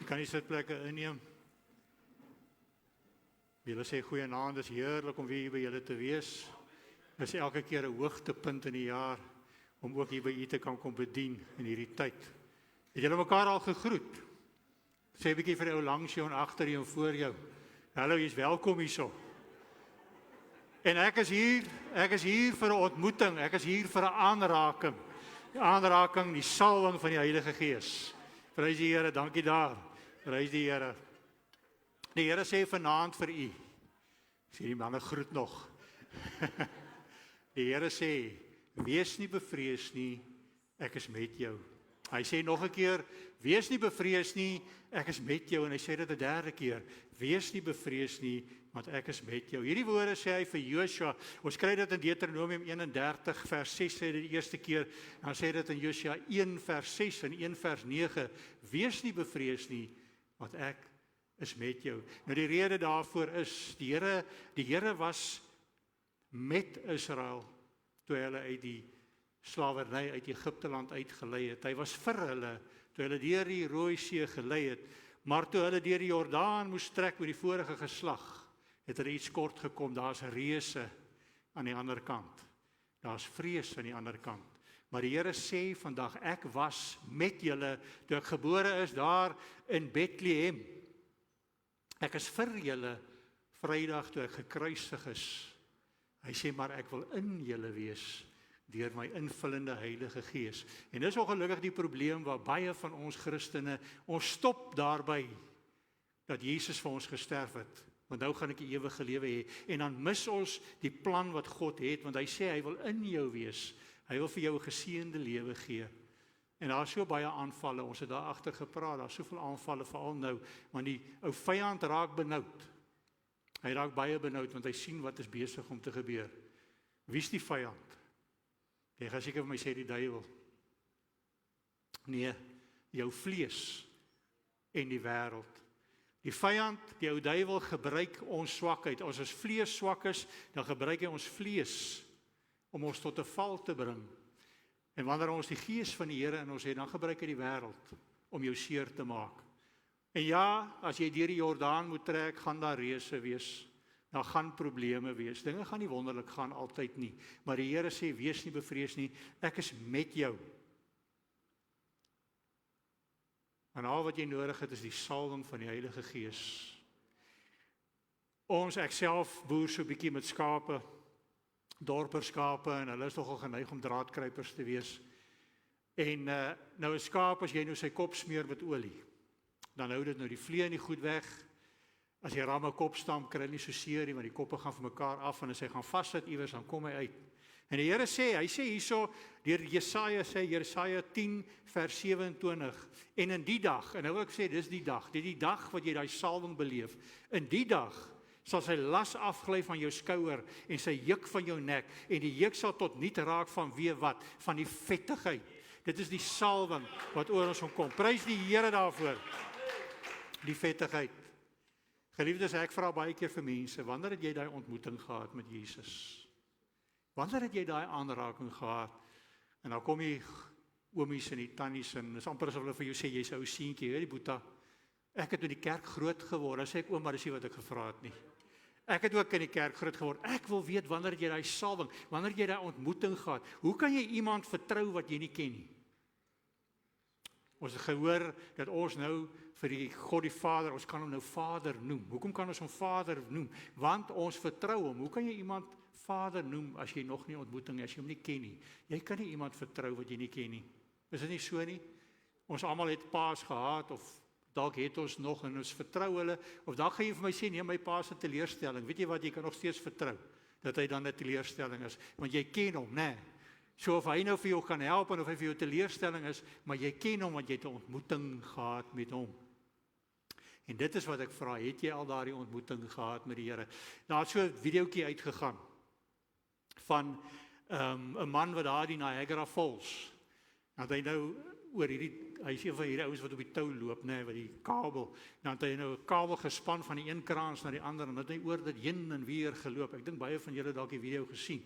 Kan die sitplekke inneem? Julle sê goeienaand, dis heerlik om weer hier by julle te wees. Dis elke keer 'n hoogtepunt in die jaar om ook hier by u te kan kom bedien in hierdie tyd. Het julle mekaar al gegroet? Sê 'n bietjie vir die ou langs jou en agter jou en voor jou. Hallo, jy's welkom hierso. En ek is hier vir 'n ontmoeting, ek is hier vir 'n aanraking. Die aanraking, die salwing van die Heilige Gees. Prys die Here, dankie daar. Prys die Here. Die Here sê vanaand vir u. Sê die manne groet nog. Die Here sê, wees nie bevrees nie, ek is met jou. Hy sê nog 'n keer, wees nie bevrees nie, ek is met jou. En hy sê dit 'n derde keer, wees nie bevrees nie, want ek is met jou. Hierdie woorde sê hy vir Josua. Ons kry dit in Deuteronomium 31 vers 6 sê dit die eerste keer. Dan sê dit in Josua 1 vers 6 en 1 vers 9, wees nie bevrees nie, want ek is met jou. Nou die rede daarvoor is, die Here was met Israel, toe hulle uit die slawerny uit Egipte land uitgelei het. Hy was vir hulle, toe hulle deur die Rooi See gelei het, maar toe hulle deur die Jordaan moes trek met die vorige geslag, het er iets kort gekom, daar's reëse aan die ander kant. Daar's vrees aan die ander kant. Maar die Here sê vandag, ek was met julle, toe ek gebore is daar in Bethlehem. Ek is vir julle Vrydag toe ek gekruisig is. Hy sê, maar ek wil in julle wees deur my invullende Heilige Gees. En dis ongelukkig die probleem waar baie van ons Christene, ons stop daarby dat Jesus vir ons gesterf het. Want nou gaan ek die ewige lewe hê. En dan mis ons die plan wat God het, want hy sê hy wil in jou wees. Hy wil vir jou 'n geseënde lewe gee. En daar is so baie aanvalle, ons het daar agter gepraat, daar is soveel aanvalle, veral nou, want die ou vyand raak benoud. Hy raak baie benoud, want hy sien wat is besig om te gebeur. Wie is die vyand? Jy gaan seker vir my sê die duiwel. Nee, jou vlees en die wêreld. Die vyand, die ou duiwel gebruik ons swakheid. As ons vlees swak is, dan gebruik hy ons vlees om ons tot 'n val te bring. En wanneer ons die Gees van die Here in ons het, dan gebruik hy die wêreld om jou seer te maak. En ja, as jy deur die Jordaan moet trek, gaan daar reëse wees. Daar gaan probleme wees. Dinge gaan nie wonderlik gaan altyd nie. Maar die Here sê, wees nie bevrees nie, ek is met jou. En al wat jy nodig het is die salwing van die Heilige Gees. Ek self boer so 'n bietjie met skape, dorperskape, en hulle is nogal geneig om draadkruipers te wees. En nou 'n skaap, as jy nou sy kop smeer met olie, dan hou dit nou die vlee en die goed weg. As jy ramme kop stamp, kry hy nie so seer nie, want die koppe gaan van mekaar af, en as hy gaan vassit iewers, dan kom hy uit. En die Here sê, hy sê hierso, deur Jesaja 10 vers 27, en in die dag, en nou wil ek sê, dis die dag wat jy daai salwing beleef, in die dag sal sy las afgly van jou skouer, en sy juk van jou nek, en die juk sal tot niet raak van wat? Van die vettigheid. Dit is die salwing wat oor ons kom. Prys die Here daarvoor. Die vettigheid. Geliefdes, ek vra baie keer vir mense, wanneer het jy daai ontmoeting gehad met Jesus? Wanneer het jy daai aanraking gehad? En dan kom die oomies en die tannies en dis amper asof hulle vir jou sê, jy's 'n ou seentjie, hoor die boeta. Ek het in die kerk groot geword. Dan sê ek, maar dis nie wat ek gevra het nie. Ek het ook in die kerk groot geword. Ek wil weet wanneer jy daai salwing, wanneer jy daai ontmoeting gehad. Hoe kan jy iemand vertrou wat jy nie ken nie? Ons het gehoor dat ons nou vir die God die Vader, ons kan hom nou Vader noem. Hoekom kan ons hom Vader noem? Want ons vertrou hom. Hoe kan jy iemand Vader noem as jy nog nie ontmoeting, as jy hom nie ken nie? Jy kan nie iemand vertrou wat jy nie ken nie. Is dit nie so nie? Ons almal het paas gehad, of dalk het ons nog, en ons vertrou hulle, of dalk gaan jy vir my sê, nee, my pa se teleurstelling. Weet jy wat, jy kan nog steeds vertrou, dat hy dan 'n teleurstelling is, want jy ken hom, né? So of hy nou vir jou kan help, en of hy vir jou teleurstelling is, maar jy ken hom, want jy het 'n ontmoeting gehad met hom. En dit is wat ek vra, het jy al daardie ontmoeting gehad met die Here? Daar het so 'n videoetjie uitgegaan, van 'n man wat daar die Niagara Falls, dat hy nou oor hy is een van hierdie ouens wat op die tou loop, nee, wat die kabel, dan het hy nou 'n kabel gespan van die een kraans na die ander, en dat hy oor dit heen en weer geloop. Ek dink baie van julle dalk die video gesien.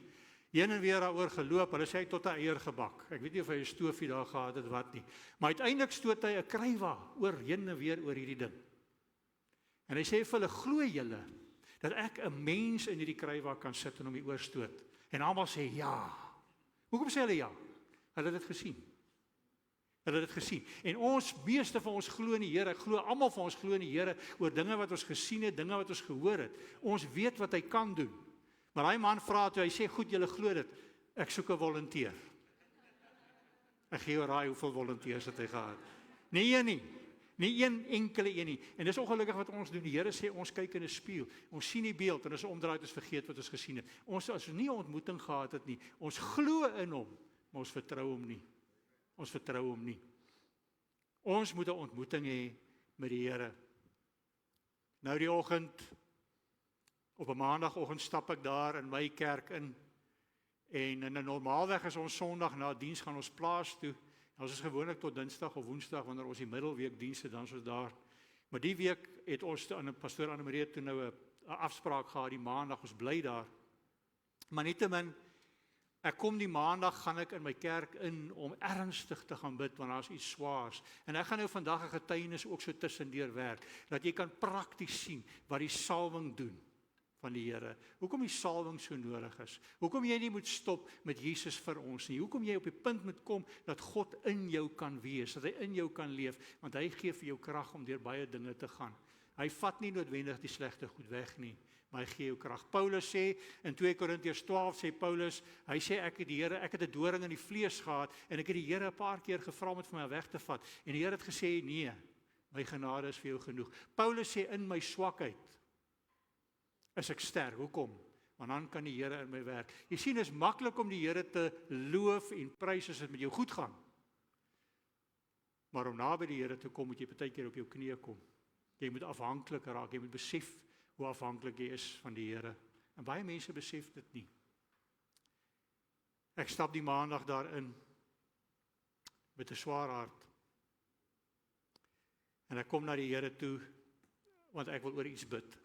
Heen en weer daaroor geloop, hulle sê hy het tot 'n eier gebak. Ek weet nie of hy 'n stoofie daar gehad het wat nie. Maar uiteindelik stoot hy 'n krywa oor heen en weer oor hierdie ding. En hy sê vir hulle, glo julle dat ek 'n mens in hierdie krywa kan sit en hom die oorstoot? En almal sê ja. Hoekom sê hulle ja? Hulle het dit gesien. Hulle het dit gesien. En ons, meeste van ons glo in die Here. Ek glo almal van ons glo in die Here oor dinge wat ons gesien het, dinge wat ons gehoor het. Ons weet wat hy kan doen. Maar daai man vra toe, hy sê, goed, julle glo dit. Ek soek 'n volonteer. Ek gee jou raai hoeveel volonteërs het hy gehad. Nie een nie. Nie een enkele een nie. En dis ongelukkig wat ons doen. Die Here sê ons kyk in 'n spieël. Ons sien die beeld en as ons omdraai het ons vergeet wat ons gesien het. Ons as nie 'n ontmoeting gehad het nie. Ons glo in hom, maar ons vertrou hom nie. Ons vertrou hom nie. Ons moet 'n ontmoeting hê met die Here. Nou die oggend, op 'n maandagooggend stap ek daar in my kerk in. En in 'n normaalweg is ons Sondag na diens gaan ons plaas toe. Ons is gewoonlik tot Dinsdag of Woensdag wanneer ons die middelweek dienste dan soos daar. Maar die week het ons aan 'n pastoor Anne-Marie toe nou 'n afspraak gehad die Maandag, ons bly daar. Maar nietemin, ek kom die Maandag, gaan ek in my kerk in om ernstig te gaan bid, want daar is iets swaars. En ek gaan nou vandag 'n getuienis ook so tussendeur werk, dat jy kan prakties sien wat die salwing doen van die Here. Hoekom die salwing so nodig is. Hoekom jy nie moet stop met Jesus vir ons nie. Hoekom jy op die punt moet kom dat God in jou kan wees, dat hy in jou kan leef, want hy gee vir jou krag om deur baie dinge te gaan. Hy vat nie noodwendig die slegte goed weg nie, maar hy gee jou krag. Paulus sê in 2 Korintiërs 12 sê Paulus, hy sê ek het 'n doring in die vlees gehad en ek het die Here 'n paar keer gevra om dit van my weg te vat en die Here het gesê nee, my genade is vir jou genoeg. Paulus sê in my swakheid is ek sterk. Hoekom? Want dan kan die Here in my werk. Jy sien, dit is maklik om die Here te loof en prys as dit met jou goed gaan. Maar om naby die Here te kom, moet jy baie keer op jou knieë kom. Jy moet afhanklik raak, jy moet besef hoe afhanklik jy is van die Here. En baie mense besef dit nie. Ek stap die Maandag daarin met 'n swaar hart. En ek kom na die Here toe, want ek wil oor iets bid.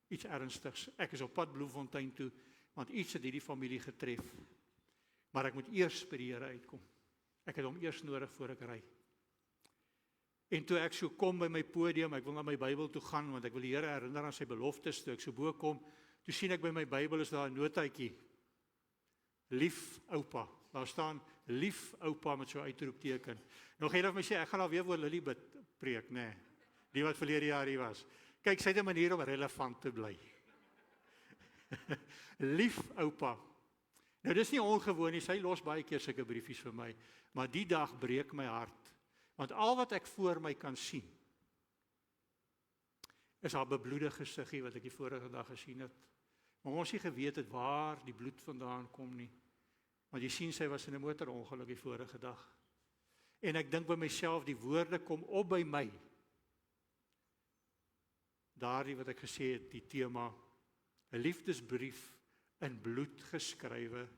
Iets ernstigs. Ek is op pad Bloemfontein toe, want iets het hierdie familie getref. Maar ek moet eers by die Here uitkom. Ek het hom eers nodig voor ek ry. En toe ek so kom by my podium, ek wil na my Bybel toe gaan, want ek wil die Here herinner aan sy beloftes, toe ek so bo kom, toe sien ek by my Bybel is daar 'n notaatjie. Lief oupa. Daar staan, lief oupa met so 'n uitroepteken. Nog een of my sê, ek gaan alweer oor Lily bid preek, nee. Die wat verlede jaar hier was. Kyk, sy het 'n manier om relevant te bly. Lief oupa. Nou dis nie ongewoon nie, sy los baie keer sulke briefies vir my, maar die dag breek my hart, want al wat ek voor my kan sien, is haar bebloede gesiggie wat ek die vorige dag gesien het. Maar ons nie geweet het waar die bloed vandaan kom nie, want jy sien sy was in 'n motorongeluk die vorige dag. En ek dink by myself, die woorde kom op by my, daardie wat ek gesê het, die tema, 'n liefdesbrief in bloed geskrywe.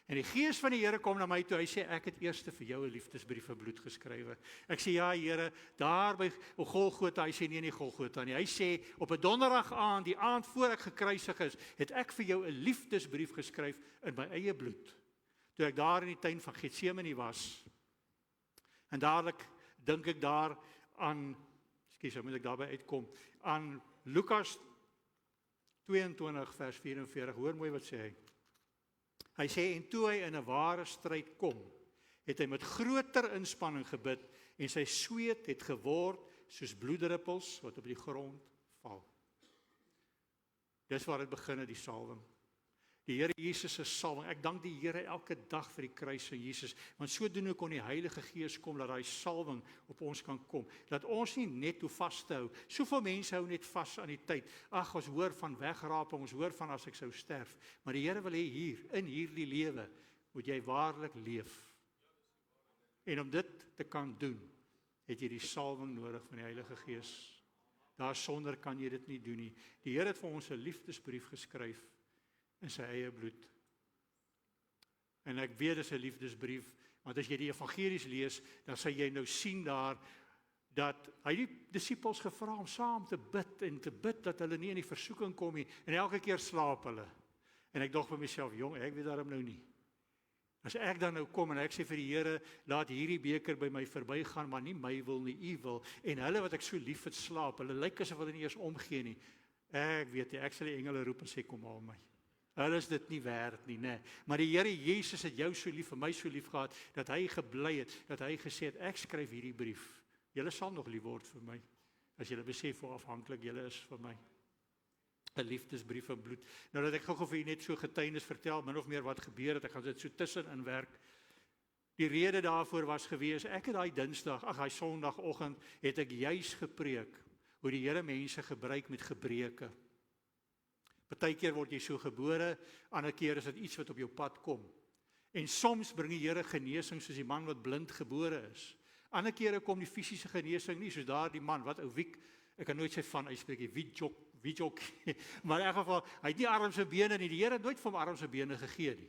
En die Gees van die Here kom na my toe, hy sê, ek het eers vir jou 'n liefdesbrief in bloed geskrywe. Ek sê, ja Here, daar by Golgotha, hy sê, nie Golgotha nie, hy sê, op 'n donderdag aand, die aand voor ek gekruisig is, het ek vir jou 'n liefdesbrief geskryf in my eie bloed. Toe ek daar in die tuin van Getsemane was, en dadelik dink ek daar aan, ekskuus, moet ek daarby uitkom, aan Lukas 22 vers 44, hoor mooi wat sê hy. Hy sê, en toe hy in 'n ware stryd kom, het hy met groter inspanning gebid, en sy sweet het geword soos bloeddruppels wat op die grond val. Dis waar dit begin het, die salwing. Die Here Jesus se salwing. Ek dank die Here elke dag vir die kruis van Jesus, want sodoende kon die Heilige Gees kom, dat daai salwing op ons kan kom. Dat ons nie net hoe vas te hou. Soveel mense hou net vas aan die tyd. Ag, ons hoor van wegraping, ons hoor van as ek sou sterf. Maar die Here wil hê hier, in hierdie lewe, moet jy waarlik leef. En om dit te kan doen, het jy die salwing nodig van die Heilige Gees. Daarsonder kan jy dit nie doen nie. Die Here het vir ons 'n liefdesbrief geskryf in sy eie bloed. En ek weet dis 'n liefdesbrief, want as jy die evangelies lees, dan sal jy nou sien daar, dat hy die disippels gevra om saam te bid, en te bid dat hulle nie in die versoeking kom nie, en elke keer slaap hulle. En ek dog vir myself, jong, ek weet daarom nou nie. As ek dan nou kom en ek sê vir die Here, laat hierdie beker by my verbygaan, maar nie my wil nie, U wil, en hulle wat ek so lief het slaap, hulle lyk asof hulle nie eers omgee nie, ek weet nie, ek sal die engele roep en sê, kom haal my. Hulle is dit nie werd nie, nee. Maar die Here Jesus het jou so lief, vir my so lief gehad, dat hy gebly het, dat hy gesê het, ek skryf hierdie brief. Julle sal nog lief word vir my, as julle besef hoe afhanklik julle is vir my. 'n liefdesbrief van bloed. Nou dat ek gou vir julle net so getuienis vertel, min of meer wat gebeur het, ek gaan dit so tussenin werk. Die rede daarvoor was gewees, ek het daai daai Sondagoggend, het ek juis gepreek, hoe die Here mense gebruik met gebreke. Partykeer word jy so gebore, ander keer is dit iets wat op jou pad kom. En soms bring die Here genesing soos die man wat blind gebore is. Ander kere kom die fisiese genesing nie, soos daardie man, wat ou Wiek, ek kan nooit sy van uitspreek, Wiek, maar in elk geval, hy het nie arms en bene nie, die Here het nooit vir hom arms en bene gegee nie.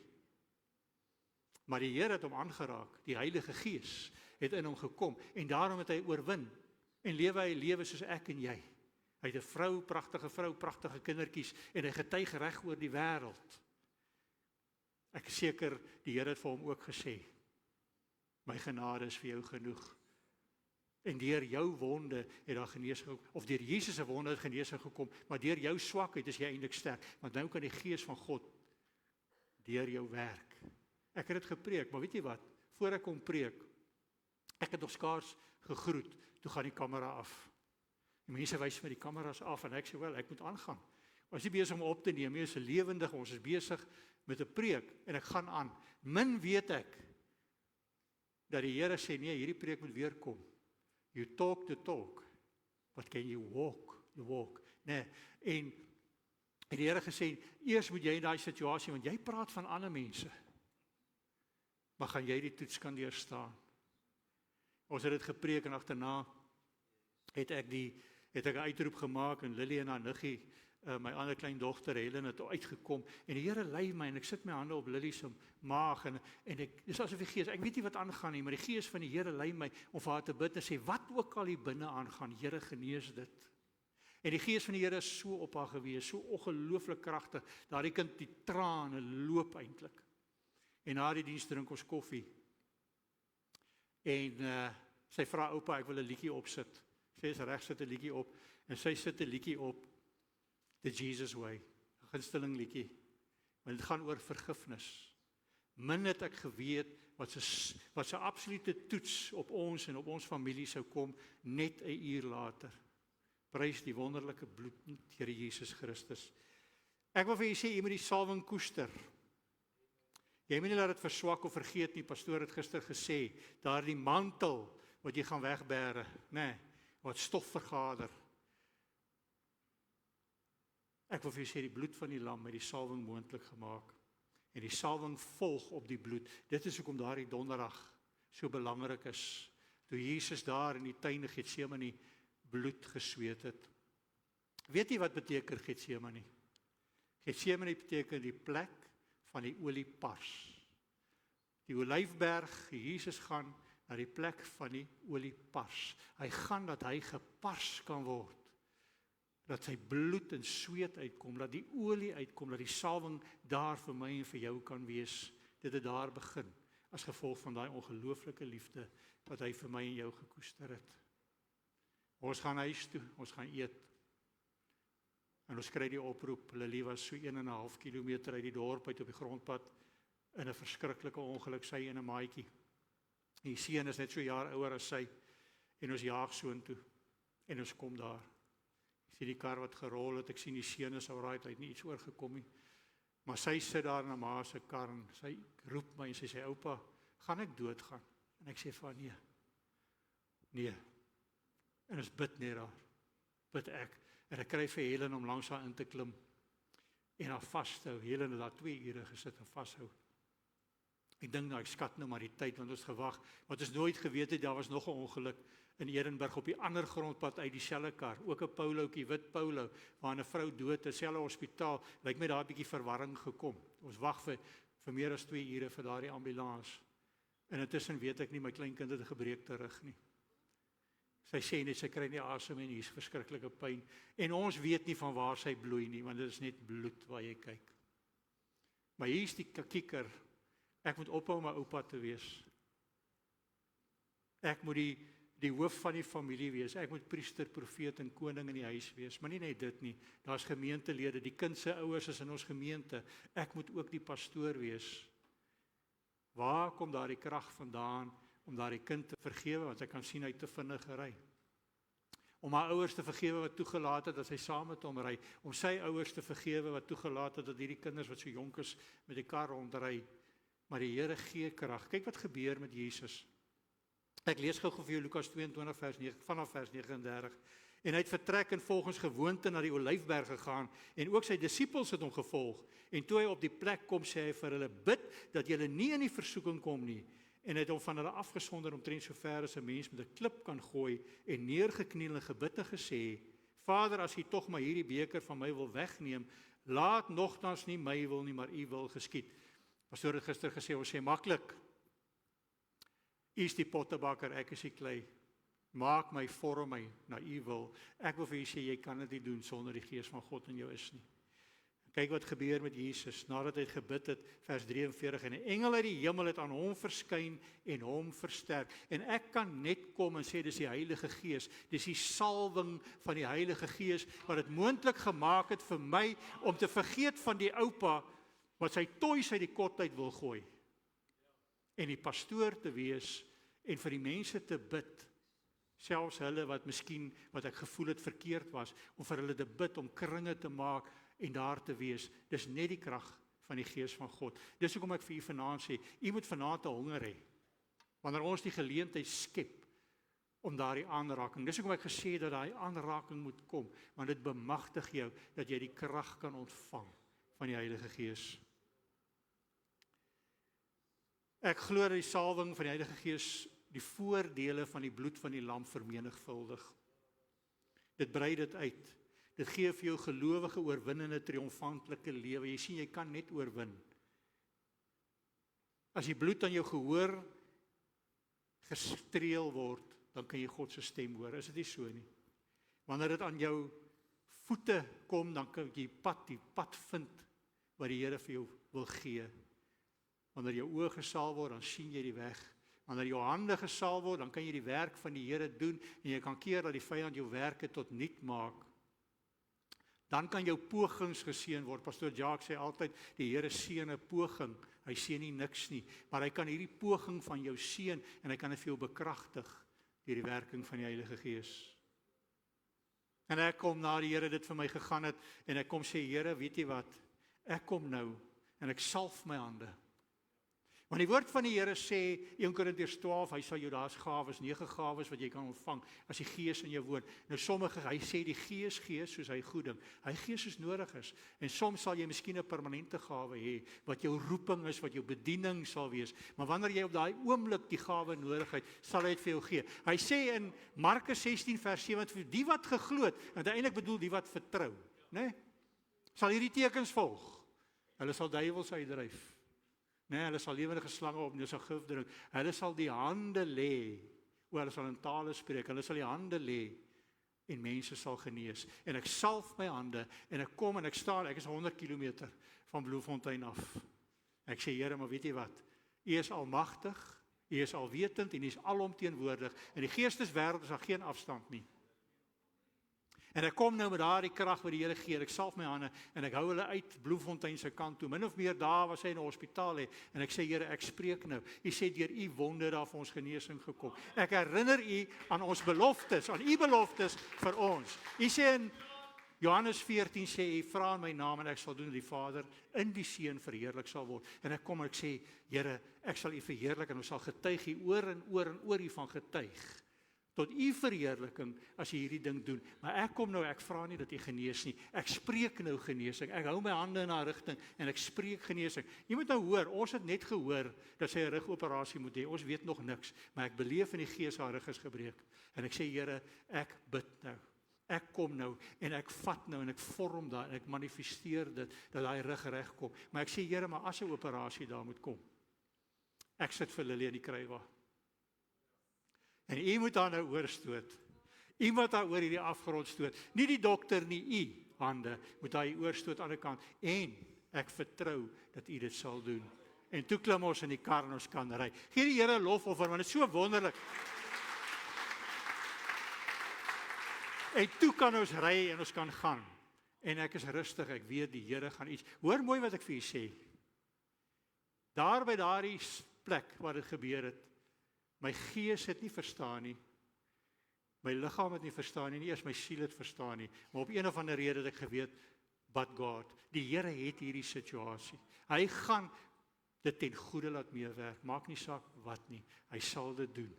Maar die Here het hom aangeraak, die Heilige Gees het in hom gekom, en daarom het hy oorwin, en lewe hy lewe soos ek en jy. Hy het 'n vrou, pragtige kindertjies, en hy getuig reg oor die wêreld. Ek is seker, die Here het vir hom ook gesê, my genade is vir jou genoeg. En deur jou wonde het daar genesing, of deur Jesus se wonde het genesing gekom, maar deur jou swakheid is jy eintlik sterk, want nou kan die Gees van God deur jou werk. Ek het dit gepreek, maar weet jy wat, voor ek kom preek, ek het nog skaars gegroet, toe gaan die kamera af. Die mense wys my die kameras af, en ek sê, wel, ek moet aangaan. Ons is nie besig om op te neem, ons is lewendig, ons is besig met 'n preek, en ek gaan aan. Min weet ek, dat die Here sê, nee, hierdie preek moet weer kom. You talk the talk, but can you walk the walk? Nee, en die Here gesê, eers moet jy in daai situasie, want jy praat van ander mense, maar gaan jy die toets kan deurstaan? Ons het dit gepreek, en agterna het ek 'n uitroep gemaak, en Lily en haar niggie, my ander klein dogter Helen het uitgekom, en die Here lei my, en ek sit my hande op Lily se maag, en ek, dis asof die Gees, ek weet nie wat aangaan nie, maar die Gees van die Here lei my, om vir haar te bid, en sê, wat ook al hier binne aangaan, Here genees dit. En die Gees van die Here is so op haar gewees, so ongelooflik kragtig, daardie kind, die trane loop eintlik. En na die diens drink ons koffie, en sy vra, oupa, ek wil 'n liedjie opsit. Sy is reg, sit 'n liedjie op, en sy sit 'n liedjie op, The Jesus Way, 'n gunsteling liedjie, want dit gaan oor vergifnis. Min het ek geweet, wat se absolute toets op ons en op ons familie sou kom, net 'n uur later. Prys die wonderlike bloed, Here Jesus Christus. Ek wil vir julle sê, jy moet die salwing koester. Jy moet nie laat dit verswak of vergeet nie, pastoor het gister gesê, daardie mantel, wat jy gaan wegbêre, nee, wat stof vergader. Ek wil vir julle sê, die bloed van die lam het die salwing moontlik gemaak. En die salwing volg op die bloed. Dit is hoekom daardie donderdag so belangrik is. Toe Jesus daar in die tuin Getsemane bloed gesweet het. Weet jy wat beteken Getsemane? Getsemane beteken die plek van die oliepars. Die Olyfberg, Jesus gaan na die plek van die oliepars. Hy gaan dat hy gepars kan word. Dat sy bloed en sweet uitkom, dat die olie uitkom, dat die salwing daar vir my en vir jou kan wees. Dit het daar begin, as gevolg van daai ongelooflike liefde, wat hy vir my en jou gekoester het. Ons gaan huis toe, ons gaan eet. En ons kry die oproep, Lily was so 1,5 kilometer uit die dorp uit op die grondpad, in 'n verskriklike ongeluk, sy in 'n maatjie. Die seun is net so 'n jaar ouer as sy, en ons jaag soontoe, en ons kom daar. Ek sien die kar wat gerol het, ek sien die seun is alright, hy het nie iets oorgekom nie. Maar sy sit daar in 'n ma se kar, en sy roep my, en sy sê, oupa, gaan ek doodgaan? En ek sê vir haar, nee. En ons bid net daar, bid ek, en ek kry vir Helen om langs haar in te klim, en haar vasthou. Helen het daar 2 ure gesit en vashou. Ek dink nou, ek skat nou maar die tyd, want ons gewag, want ons nooit geweet het, daar was nog 'n ongeluk in Ehrenburg op die ander grondpad uit dieselfde kar, ook 'n Paulootjie, wit Paulo, waar 'n vrou dood is, dieselfde hospitaal, lyk my daar 'n bietjie verwarring gekom. Ons wag vir meer as 2 ure vir daardie ambulans. En intussen weet ek nie, my kleinkind het 'n gebreekte rug nie. Sy sê net, sy kry nie asem en hier is verskriklike pyn. En ons weet nie van waar sy bloei nie, want dit is net bloed waar jy kyk. Maar hier is die kikker. Ek moet ophou om 'n oupa te wees. Ek moet die hoof van die familie wees. Ek moet priester, profeet en koning in die huis wees. Maar nie net dit nie. Daar's gemeentelede, die kind se ouers is in ons gemeente. Ek moet ook die pastoor wees. Waar kom daardie krag vandaan om daardie kind te vergewe, want ek kan sien hy te vinnig gery. Om haar ouers te vergewe wat toegelaat het dat hy saam met hom ry, om sy ouers te vergewe wat toegelaat het dat hierdie kinders wat so jonk is met die kar rondry. Maar die Here gee krag. Kyk wat gebeur met Jesus. Ek lees gou vir jou Lukas 22 vers 9 vanaf vers 39. En hy het vertrek en volgens gewoonte na die Olyfberg gegaan en ook sy disippels het hom gevolg. En toe hy op die plek kom, sê hy vir hulle: "Bid dat julle nie in die versoeking kom nie." En hy het hom van hulle afgesonder omtrent so ver as 'n mens met 'n klip kan gooi en neergekniel en gebid en gesê: "Vader, as U tog maar hierdie beker van my wil wegneem, laat nogtans nie my wil nie, maar U wil geskied." Pastoor het gister gesê, ons sê maklik: U is die pottebakker, ek is die klei. Maak my, vorm my na U wil. Ek wil vir U sê, jy kan dit nie doen sonder die Gees van God in jou is nie. Kyk wat gebeur met Jesus, nadat hy gebid het, vers 43, en 'n engel uit die hemel het aan hom verskyn en hom versterk. En ek kan net kom en sê, dis die Heilige Gees, dis die salwing van die Heilige Gees, wat het moontlik gemaak het vir my, om te vergeet van die oupa, wat sy toys uit die kot uit wil gooi, en die pastoor te wees, en vir die mense te bid, selfs hulle wat miskien, wat ek gevoel het verkeerd was, om vir hulle te bid, om kringe te maak, en daar te wees. Dis net die krag van die Gees van God. Dis hoekom ek vir u vanaand sê, u moet vanaand 'n honger hê, wanneer ons die geleentheid skep, om daardie aanraking, dis hoekom ek gesê het, dat daai aanraking moet kom, want dit bemagtig jou, dat jy die krag kan ontvang, van die Heilige Gees. Ek glo dat die salwing van die Heilige Gees die voordele van die bloed van die lam vermenigvuldig. Dit brei dit uit. Dit gee vir jou gelowige, oorwinnende, triomfantelike lewe. Jy sien, jy kan net oorwin. As die bloed aan jou gehoor gestreel word, dan kan jy God se stem hoor. Is dit nie so nie? Wanneer dit aan jou voete kom, dan kan jy die pad vind wat die Here vir jou wil gee. Wanneer jou oë gesalf word, dan sien jy die weg. Wanneer jou hande gesalf word, dan kan jy die werk van die Here doen, en jy kan keer dat die vyand jou werke tot niet maak. Dan kan jou pogings geseën word. Pastoor Jacques sê altyd, die Here seën 'n poging, hy seën nie niks nie, maar hy kan hierdie poging van jou seën, en hy kan dit vir jou bekragtig, deur die werking van die Heilige Gees. En ek kom na die Here dit vir my gegaan het, en ek kom sê, Here, weet jy wat, ek kom nou, en ek salf my hande. Want die woord van die Here sê, 1 Korintiërs 12, hy sal jou, daar's gawes, 9 gawes wat jy kan ontvang, as die Gees in jou woon. Nou sommige, hy sê die Gees gee soos hy goed ding. Hy gee soos nodig is. En soms sal jy miskien 'n permanente gawe hê, wat jou roeping is, wat jou bediening sal wees. Maar wanneer jy op daai oomblik die gawe nodig het, sal hy dit vir jou gee. Hy sê in Markus 16 vers 7, die wat geglo het, en eintlik bedoel die wat vertrou, né? Sal hierdie tekens volg. Hulle sal duiwels uitdryf. Nee, hulle sal lewendige slange op, hulle sal gif drink, hulle sal die hande lê, hulle sal in tale spreek, hulle sal die hande lê, en mense sal genees. En ek salf my hande, en ek kom en ek staan, ek is 100 kilometer van Bloemfontein af. Ek sê, Here, maar weet jy wat, U is almagtig, U is alwetend, en U is alomteenwoordig, en die geesteswêreld is daar geen afstand nie. En ek kom nou met daardie krag wat die Here gee, ek salf my hande, en ek hou hulle uit Bloemfontein se kant toe, min of meer daar waar sy in 'n hospitaal het, en ek sê, Here, ek spreek nou, U sê deur U wonde daar vir ons genesing gekom. Ek herinner U aan ons beloftes, aan U beloftes vir ons. U sê in Johannes 14, sê, U vra in my naam, en ek sal doen dat die Vader in die Seun verheerlik sal word. En ek kom en ek sê, Here, ek sal U verheerlik, en ons sal getuig U oor en oor en oor U van getuig, tot U verheerliking as jy hierdie ding doen. Maar ek kom nou, ek vra nie dat U genees nie. Ek spreek nou genesing. Ek hou my hande in 'n rigting en ek spreek genesing. Jy moet nou hoor, ons het net gehoor dat sy 'n rugoperasie moet hê. Ons weet nog niks, maar ek beleef in die Gees haar rug is gebreek. En ek sê, Here, ek bid nou. Ek kom nou en ek vat nou en ek vorm daar en ek manifesteer dit dat daai rug regkom. Maar ek sê, Here, maar as 'n operasie daar moet kom. Ek sit vir Lily in die kruiwa. En U moet haar nou oorstoot. U moet haar oor hierdie afgrond stoot. Nie die dokter nie, U hande moet haar oorstoot aan die kant. En ek vertrou dat U dit sal doen. En toe klim ons in die kar en ons kan ry. Gee die Here lofoffer, want dit is so wonderlik. En toe kan ons ry en ons kan gaan. En ek is rustig, ek weet die Here gaan iets. Hoor mooi wat ek vir julle sê. Daar by daardie plek waar dit gebeur het, my gees het nie verstaan nie. My liggaam het nie verstaan nie, nie eers my siel het verstaan nie. Maar op een of ander rede het ek geweet, but God, die Here het hierdie situasie. Hy gaan dit ten goeie laat meewerk. Maak nie saak wat nie. Hy sal dit doen.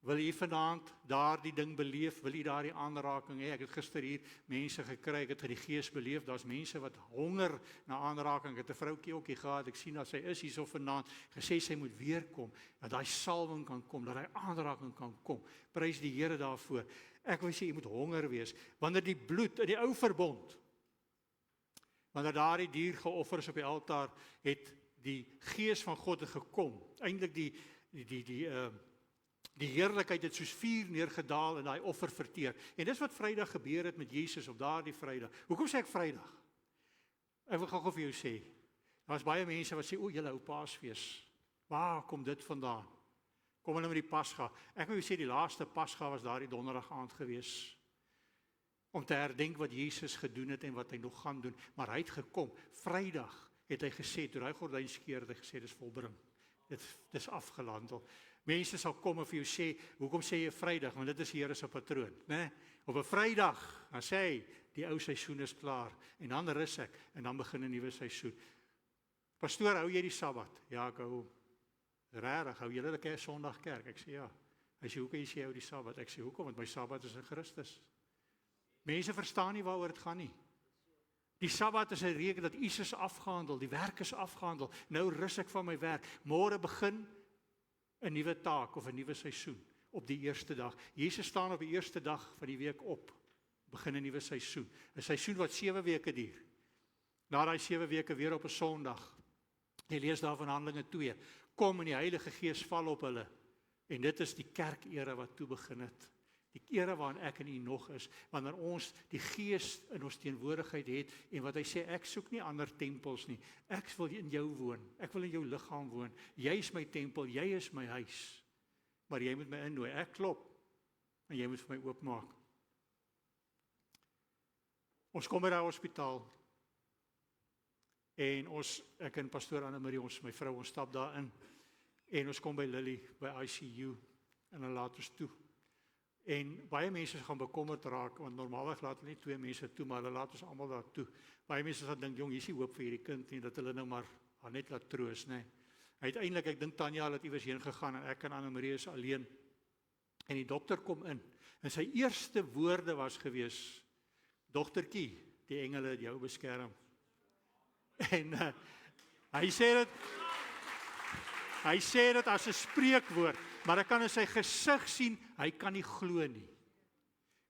Wil u vanaand daardie ding beleef? Wil u daardie aanraking hê? Ek het gister hier mense gekry, ek het die Gees beleef. Daar's mense wat honger na aanraking. Ek het 'n vroukie ook hier gehad. Ek sien dat sy is hierso vanaand. Gesê sy moet weer kom, dat daai salwing kan kom, dat daai aanraking kan kom. Prys die Here daarvoor. Ek wil sê, jy moet honger wees. Wanneer die bloed in die ou verbond, wanneer daardie dier geoffer is op die altaar, het die Gees van God gekom. Eintlik die heerlikheid het soos vuur neergedaal en daai offer verteer. En dis wat Vrydag gebeur het met Jesus op daardie Vrydag. Hoekom sê ek Vrydag? Ek wil gou vir jou sê, daar's baie mense wat sê, o, julle hou Paasfees. Waar kom dit vandaan? Kom hulle met die Pasga. Ek wil sê die laaste Pasga was daardie donderdag aand gewees. Om te herdenk wat Jesus gedoen het en wat hy nog gaan doen. Maar hy het gekom. Vrydag het hy gesê, toe hy gordyn skeur, het hy gesê, dis volbring. Dit is afgehandel. Mense sal kom en vir jou sê, hoekom sê jy Vrydag? Want dit is die Here se patroon, né? Op 'n Vrydag, dan sê hy, die ou seisoen is klaar, en dan rus ek, en dan begin 'n nuwe seisoen. Pastoor, hou jy die Sabbat? Ja, ek hou. Regtig, hou julle die Sondag kerk? Ek sê ja. Hy sê, hoekom sê jy hou die Sabbat? Ek sê, hoekom? Want my Sabbat is in Christus. Mense verstaan nie waaroor dit gaan nie. Die Sabbat is 'n reken dat iets is afgehandel, die werk is afgehandel. Nou rus ek van my werk. Môre begin 'n nuwe taak of 'n nuwe seisoen op die eerste dag. Jesus staan op die eerste dag van die week op. Begin 'n nuwe seisoen. 'n Seisoen wat 7 weke duur. Na daai 7 weke weer op 'n Sondag. Jy lees daar van Handelinge 2. Kom en die Heilige Gees val op hulle. En dit is die kerkere wat toe begin het. Die ere waarin ek en u nog is, wanneer ons die Gees in ons teenwoordigheid het, en wat hy sê, ek soek nie ander tempels nie, ek wil in jou woon, ek wil in jou liggaam woon, jy is my tempel, jy is my huis, maar jy moet my innooi, ek klop, en jy moet vir my oopmaak. Ons kom by die hospitaal, en ek en pastoor Annemarie, my vrou, ons stap daar in, en ons kom by Lily, by ICU, en hulle laat ons toe. En baie mense gaan bekommerd raak, want normaalweg laat hulle nie 2 mense toe, maar hulle laat ons almal daar toe. Baie mense gaan dink, jong, hier is nie hoop vir hierdie kind nie, dat hulle nou maar net laat troos, nee. Uiteindelik, ek dink Tanya het iewers heen gegaan, en ek en Annemarie is alleen. En die dokter kom in, en sy eerste woorde was gewees, dogtertjie, die engele het jou beskerm. En hy sê dit as 'n spreekwoord, maar ek kan in sy gesig sien, hy kan nie glo nie.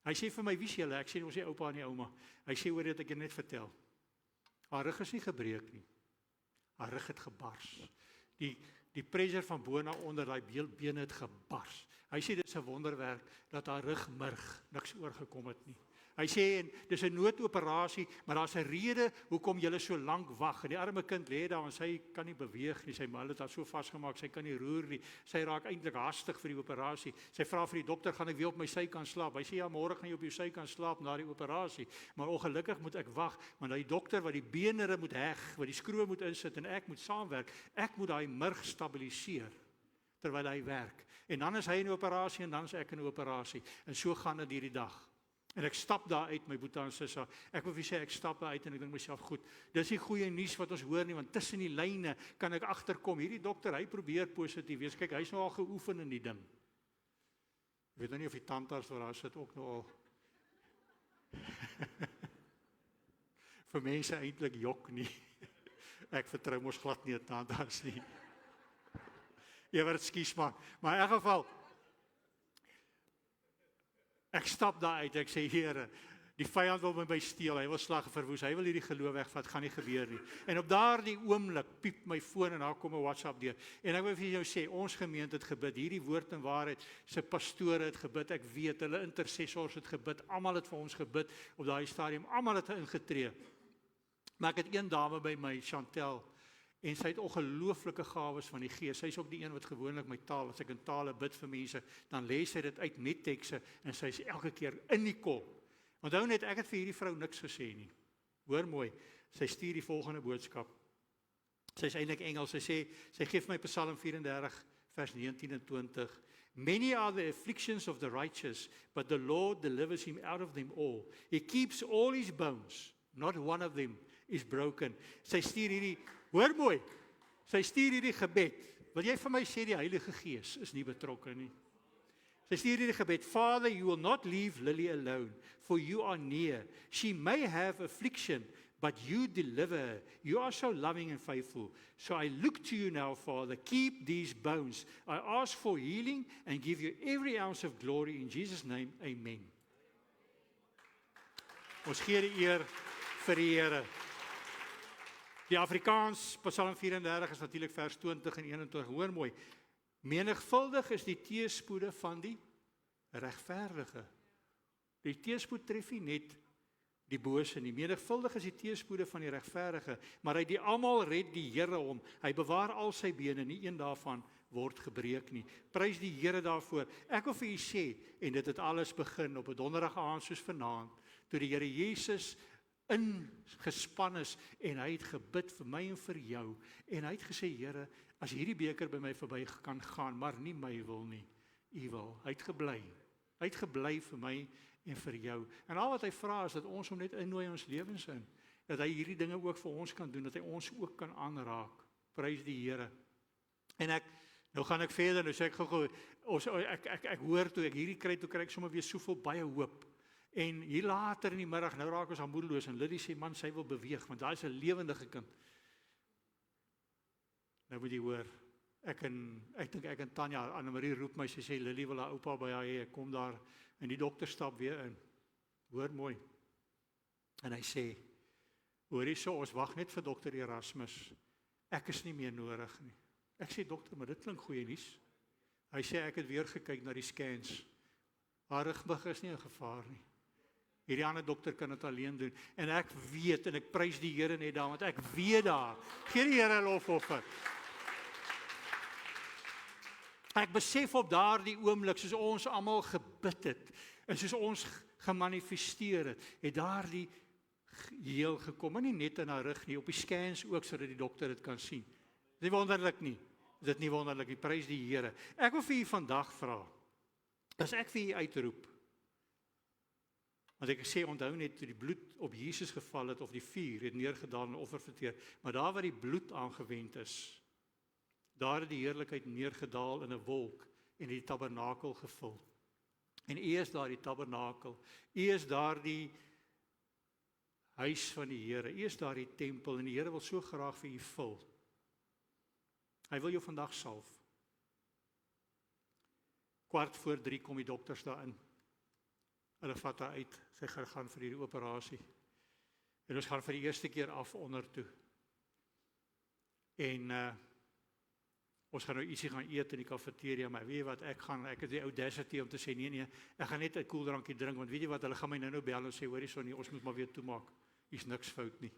Hy sê vir my, wie is julle? Ek sê, ons is oupa en die ouma. Hy sê, hoor dit ek net vertel. Haar rug is nie gebreek nie. Haar rug het gebars. Die pressure van bo na onder, daai bene het gebars. Hy sê, dit is 'n wonderwerk, dat haar rug murg, niks oorgekom het nie. Hy sê, en dis 'n noodoperasie, maar daar's 'n rede hoekom julle so lank wag. En die arme kind lê daar, en sy kan nie beweeg nie. Sy ma het haar so vasgemaak, sy kan nie roer nie. Sy raak eintlik haastig vir die operasie. Sy vra vir die dokter, gaan ek weer op my sy kan slaap? Hy sê, ja, môre gaan jy op jou sy kan slaap na die operasie. Maar ongelukkig moet ek wag, want die dokter wat die beenere moet heg, wat die skroewe moet insit, en ek moet saamwerk, ek moet daai murg stabiliseer, terwyl hy werk. En dan is hy in 'n operasie, en dan is ek in 'n operasie. En so gaan dit hierdie dag. En ek stap daar uit, my boetie en sissa, ek wil vir sê, ek stap daar uit en ek dink myself, goed, dis nie goeie nuus wat ons hoor nie, want tussen die lyne kan ek agterkom, hierdie dokter, hy probeer positief wees, kyk, hy is nou al geoefen in die ding. Ek weet nou nie of die tandarts waar daar sit ook nou al, vir mense eintlik jok nie, ek vertrou mos glad nie 'n tandarts nie, ewer skies maar in elk geval, ek stap daar uit, ek sê, Here, die vyand wil my steel, hy wil slag verwoes, hy wil hierdie geloof wegvat, gaan nie gebeur nie. En op daardie oomblik piep my foon en daar kom 'n WhatsApp deur. En ek wil vir jou sê, ons gemeente het gebid, hierdie woord en waarheid, se pastore het gebid, ek weet, hulle intercessors het gebid, almal het vir ons gebid op daai stadium, almal het ingetree. Maar ek het een dame by my, Chantel, En sy het ongelooflike gawes van die Gees. Sy is ook die een wat gewoonlik my taal, as ek in tale bid vir mense, dan lees sy dit uit met tekste en sy is elke keer in die kop. Onthou net, ek het vir hierdie vrou niks gesê nie. Hoor mooi, sy stuur die volgende boodskap. Sy is eintlik Engels, sy gee vir my Psalm 34 vers 19 en 20. Many are the afflictions of the righteous, but the Lord delivers him out of them all. He keeps all his bones, not one of them is broken. Sy stuur hierdie, hoor mooi, sy stuur hierdie gebed. Wil jy vir my sê die Heilige Gees is nie betrokke nie? Sy stuur hierdie gebed, Father, you will not leave Lily alone, for you are near. She may have affliction, but you deliver her. You are so loving and faithful. So I look to you now, Father. Keep these bones. I ask for healing and give you every ounce of glory. In Jesus' name, amen. Ons gee die eer vir die Here. Die Afrikaans, Psalm 34 is natuurlik vers 20 en 21. Hoor mooi. Menigvuldig is die teëspoede van die regverdige. Die teëspoed tref nie net die bose nie. Menigvuldig is die teëspoede van die regverdige, maar hy die almal red die Here hom. Hy bewaar al sy bene, nie een daarvan word gebreek nie. Prys die Here daarvoor. Ek wil vir u sê, en dit het alles begin op 'n donderdag aand soos vanaand, toe die Here Jesus ingespan is en hy het gebid vir my en vir jou en hy het gesê, Here, as hierdie beker by my verby kan gaan, maar nie my wil nie, u wil. Hy het gebly vir my en vir jou. En al wat hy vra is dat ons hom net innooi in ons lewens in, dat hy hierdie dinge ook vir ons kan doen, dat hy ons ook kan aanraak. Prys die Here. En nou gaan ek verder, nou sê ek gou, ek hoor toe ek hierdie kry, toe kry ek sommer weer soveel baie hoop. En hier later in die middag, nou raak ons aan moedeloos, en Liddy sê, man, sy wil beweeg, want daar is 'n lewendige kind. Nou moet jy hoor, ek dink ek en Tanya, Annemarie roep my, sy sê, Lily wil haar oupa by haar hê, ek kom daar, en die dokter stap weer in. Hoor mooi. En hy sê, hoor hierso, ons wag net vir dokter Erasmus. Ek is nie meer nodig nie. Ek sê, dokter, maar dit klink goeie nuus. Hy sê, ek het weer gekyk na die scans. Haar rugbug is nie in gevaar nie. Hierdie ander dokter kan dit alleen doen. En ek weet, en ek prys die Here net daar, want ek weet daar. Gee die Here lofoffer. Ek besef op daardie oomblik, soos ons almal gebid het, en soos ons gemanifesteer het daardie heel gekom, en nie net in haar rug nie, op die scans ook, sodat die dokter dit kan sien. Dis nie wonderlik nie. Dit nie wonderlik nie, prys die Here. Ek wil vir u vandag vra, as ek vir u uitroep, want ek sê, onthou net, toe die bloed op Jesus geval het, of die vuur het neergedaal en offer verteer, maar daar waar die bloed aangewend is, daar het die heerlikheid neergedaal in 'n wolk en die tabernakel gevul. En u is daar die tabernakel, u is daar die huis van die Here, u is daar die tempel, en die Here wil so graag vir u vul. Hy wil jou vandag salf. 2:15 kom die dokters daarin. Hulle vat haar uit, sy gaan vir die operasie. En ons gaan vir die eerste keer af onder toe. En ons gaan nou ietsie gaan eet in die kafeteria, maar weet jy wat, ek het die audacity om te sê, nee, ek gaan net 'n koeldrankie drink, want weet jy wat, hulle gaan my nou bel en sê, hoorie so nie, ons moet maar weer toemaak. Hier's niks fout nie.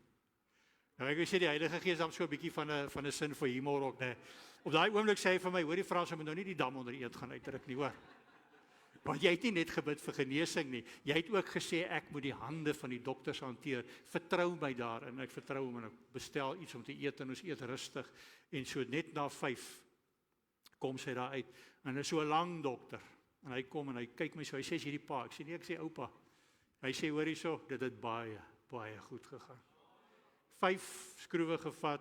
Nou ek wil sê, die Heilige Gees het so 'n bietjie van 'n sin vir humor ook, nee. Op daai oomblik sê hy vir my, hoorie Frans, jy moet nou nie die dam onder die eet gaan uitdruk nie, hoor. Want jy het nie net gebid vir genesing nie, jy het ook gesê, ek moet die hande van die dokters hanteer, vertrou my daar, en ek vertrou hom, en ek bestel iets om te eet, en ons eet rustig, en so net na 5, kom sy daar uit, en is so 'n lang dokter, en hy kom, en hy kyk my so, hy sê, is hierdie pa, ek sê, nee, ek sê, oupa, hy sê, hoor hierso, dit het baie goed gegaan, 5 skroewe gevat,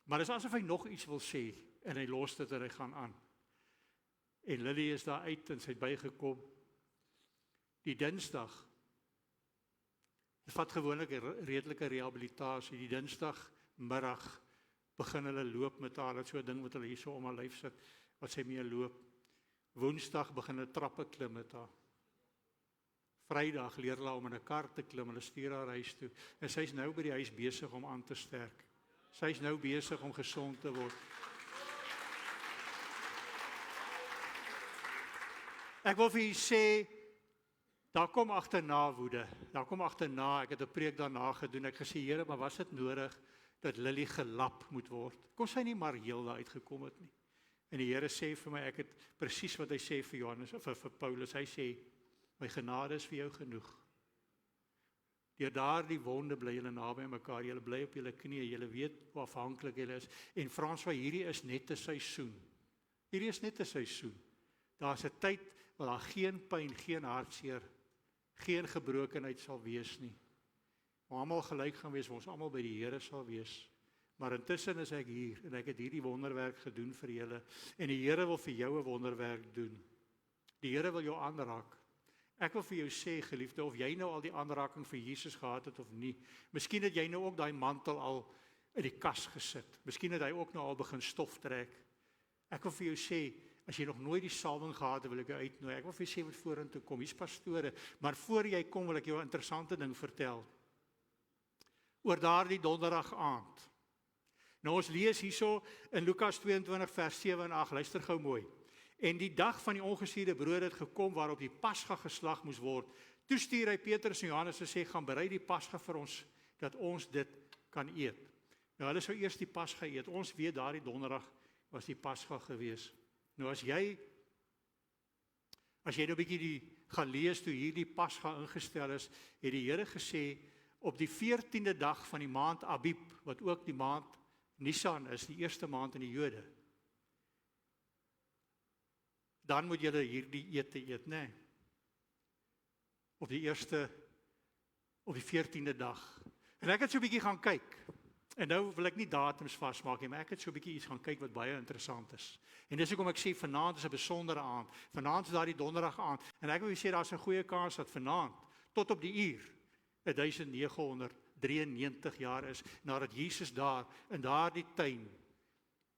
maar dit is asof hy nog iets wil sê, en hy los dit, en hy gaan aan, en Lily is daar uit, en sy het bygekom, die Dinsdag, dit vat gewoonlik 'n redelike rehabilitasie, die Dinsdagmiddag, begin hulle loop met haar, dat so 'n ding wat hulle hier so om haar lyf sit, wat sy mee loop, Woensdag begin hulle trappe klim met haar, Vrydag leer hulle om in 'n kar te klim, hulle stuur haar huis toe, en sy is nou by die huis besig om aan te sterk, sy is nou besig om gesond te word. Ek wil vir u sê, daar kom agterna woede, daar kom agterna, ek het 'n preek daarna gedoen, ek gesê, Here, maar was dit nodig? dat Lily gelap moet word. Kon sy nie maar heel daar uitgekom het nie. En die Here sê vir my, ek het presies wat hy sê vir Johannes, of vir Paulus, hy sê, my genade is vir jou genoeg. Deur daardie wonde bly julle naby mekaar, julle bly op julle knieë, julle weet hoe afhanklik julle is. En François, hierdie is net 'n seisoen. Hierdie is net 'n seisoen. Daar's 'n tyd waar daar geen pyn, geen hartseer, geen gebrokenheid sal wees nie. Waar almal gelyk gaan wees, waar ons almal by die Here sal wees. Maar intussen is ek hier en ek het hierdie wonderwerk gedoen vir julle. En die Here wil vir jou 'n wonderwerk doen. Die Here wil jou aanraak. Ek wil vir jou sê, geliefde, of jy nou al die aanraking vir Jesus gehad het of nie. Miskien het jy nou ook daai mantel al in die kas gesit. Miskien het hy ook nou al begin stof trek. Ek wil vir jou sê, as jy nog nooit die salwing gehad het, wil ek jou uitnooi. Ek wil vir jou sê wat vorentoe kom. Hier's pastore, maar voor jy kom wil ek jou 'n interessante ding vertel. Oor daardie donderdag aand. Nou ons lees hierso in Lukas 22 vers 7 en 8. Luister gou mooi. En die dag van die ongesuurde brood het gekom waarop die Pasga geslag moes word. Toe stuur hy Petrus en Johannes en sê, gaan berei die Pasga vir ons, dat ons dit kan eet. Nou hulle sou eers die Pasga eet. Ons weet daardie donderdag was die Pasga gewees. Nou as jy nou 'n bietjie gaan lees toe hierdie Pasga ingestel is, het die Here gesê, op die 14de dag van die maand Abib, wat ook die maand Nisan is, die eerste maand in die Jode, dan moet julle hierdie ete eet, né? Op die 14de dag. En ek het so 'n bietjie gaan kyk. En nou wil ek nie datums vasmaak nie, maar ek het so 'n bietjie iets gaan kyk wat baie interessant is. En dis hoekom ek sê vanaand is 'n besondere aand. Vanaand is daardie donderdag aand. En ek wil julle sê daar's 'n goeie kans dat vanaand tot op die uur 1993 jaar is nadat Jesus daar in daardie tuin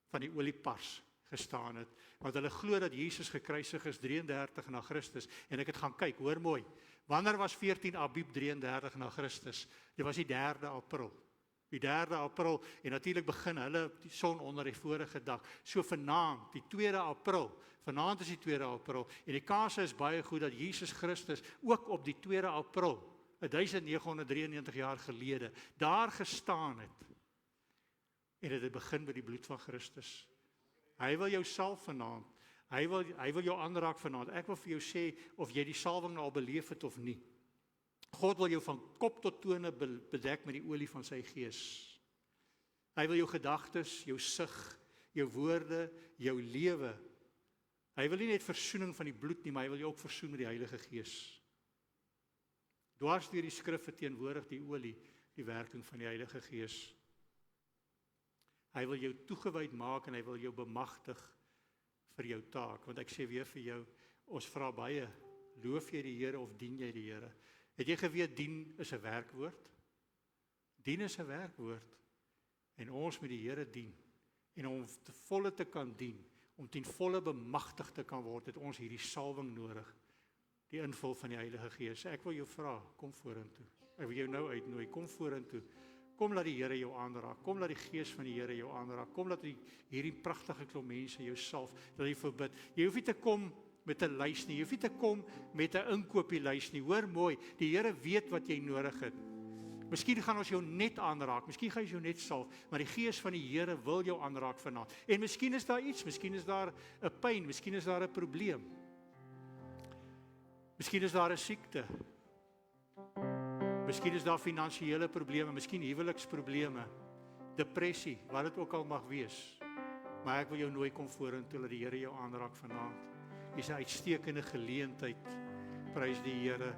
van die oliepars gestaan het. Want hulle glo dat Jesus gekruisig is 33 na Christus. En ek het gaan kyk, hoor mooi. Wanneer was 14 Abib 33 na Christus? Dit was die 3de April. Die 3de April, en natuurlik begin hulle die son onder die vorige dag. So vanaand, die 2de April, vanaand is die 2de April, en die kans is baie goed dat Jesus Christus ook op die 2de April, 1993 jaar gelede, daar gestaan het. En dit het begin met die bloed van Christus. Hy wil jou salf vanaand, hy wil jou aanraak vanaand. Ek wil vir jou sê, of jy die salwing al beleef het of nie. God wil jou van kop tot tone bedek met die olie van sy gees. Hy wil jou gedagtes, jou sig, jou woorde, jou lewe. Hy wil nie net versoening van die bloed nie, maar hy wil jou ook versoen met die Heilige Gees. Dwars deur die skrif verteenwoordig die olie, die werking van die Heilige Gees. Hy wil jou toegewyd maak en hy wil jou bemagtig vir jou taak. Want ek sê weer vir jou, ons vra baie, loof jy die Here of dien jy die Here? Het jy geweet, dien is 'n werkwoord? Dien is 'n werkwoord. En ons moet die Here dien. En om te volle te kan dien, om ten volle bemagtig te kan word, het ons hierdie salwing nodig. Die invul van die Heilige Gees. Ek wil jou vra, kom vorentoe. Ek wil jou nou uitnooi, kom vorentoe. Kom laat die Here jou aanraak. Kom laat die Gees van die Here jou aanraak. Kom laat hierdie pragtige klomp mense jou salf, dat jy verbid. Jy hoef nie te kom met 'n lys nie. Jy hoef nie te kom met 'n inkopieslys nie. Hoor mooi, die Here weet wat jy nodig het. Miskien gaan ons jou net aanraak, miskien gaan ons jou net salf, maar die Gees van die Here wil jou aanraak vanaand. En miskien is daar iets, miskien is daar 'n pyn, miskien is daar 'n probleem. Miskien is daar 'n siekte. Miskien is daar finansiële probleme, miskien huweliksprobleme, depressie, wat dit ook al mag wees. Maar ek wil jou nooi kom vorentoe dat die Here jou aanraak vanaand. Dis 'n uitstekende geleentheid. Prys die Here.